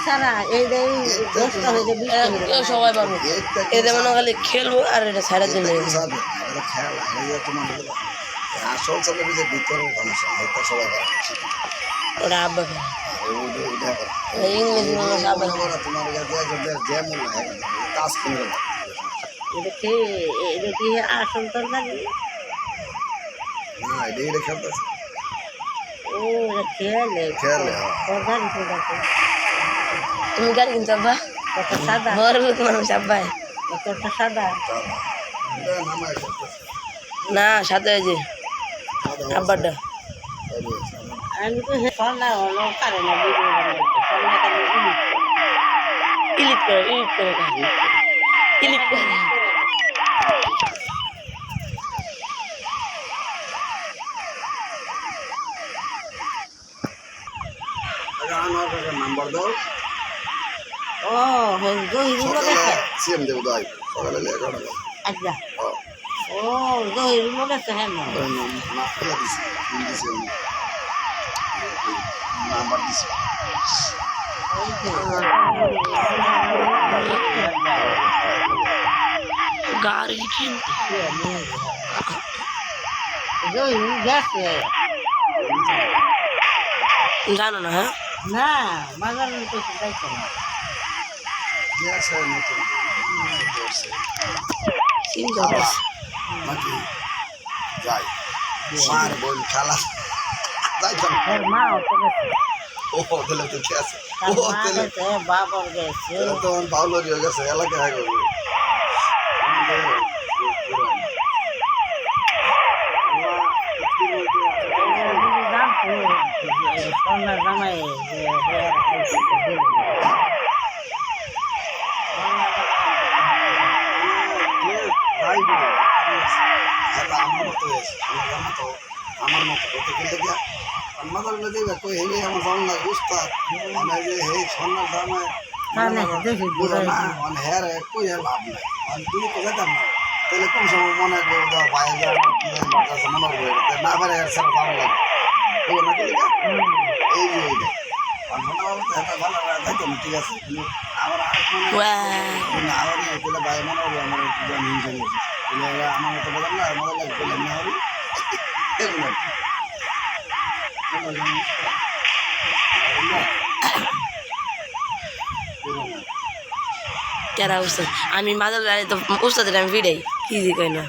সারা সবাই পারবো এদের মনে খালি খেলবো আর এটা ছাড়ার জন্য আসল ছেলেমেয়েদের ভিতরে সমস্যা এটা সবাই পারে ওরা আব্বা ইংলিশ আব্বা তোমার যেমন কাজ করে এটা কি আসল তরকারি না এটা খেলতেছে ও খেলে খেলে তরকারি ফুটাতে তুমি গাড়ি কিনতে আব্বা কত সাদা বড় লোক মানুষ আব্বাই কতটা সাদা নামায় খেলতেছে না সাথে যে আব্বারটা আমি তো সন্ধ্যা হলো পারে না ভিডিও ক্লিক করে ক্লিক করে নাম্বার দাও ও জহিরুল গেছে সিএম দেব দাই সকালে লেখা আচ্ছা ও জহিরুল গেছে হ্যাঁ না খেলা দিছি দিছি নাম্বার দিছি গাড়ি কিনতে জহিরুল গেছে জানো না হ্যাঁ না বাজারের কিছু যাইছে না গেছে নতুন চিন্তা নাকি যাই মার বোন খালা যাইতাম ওর মা তো গেছে ও তাহলে তো কি আছে ও তার মা তাহলে গেছে বাবার গেছে তো পাউলো হয়ে গেছে এলাকা হয়ে গেছে সন্ধ্যার জামাই আমার মতো আমার মতো করতে গেলে গিয়া মাথার দেবে কই হেলে আমার জান না উস্তাদ মানে যে হে সন্ন্যার জামায় বুঝো না মানে হের কই আর লাভ নাই মানে তুমি তো যেতাম না তাহলে কোন সময় মনে করবো দেওয়া বাইরে যাওয়া মনে করবো না পারে হের সারা ভালো লাগে বুঝো না কি এই যে এইটা আর মনে হবে তো এটা ভালো যাইতো না ঠিক আছে কিন্তু আবার আরেক মনে আবার তাহলে ভাই মনে হবে আমার হিংসা নিয়েছে তাহলে আমার মতো বললাম না মজা লাগে বললাম না হবে এগুলো কেরা উস্তাদ আমি মাদল তো উস্তাদের আমি ভিড়াই কি কই না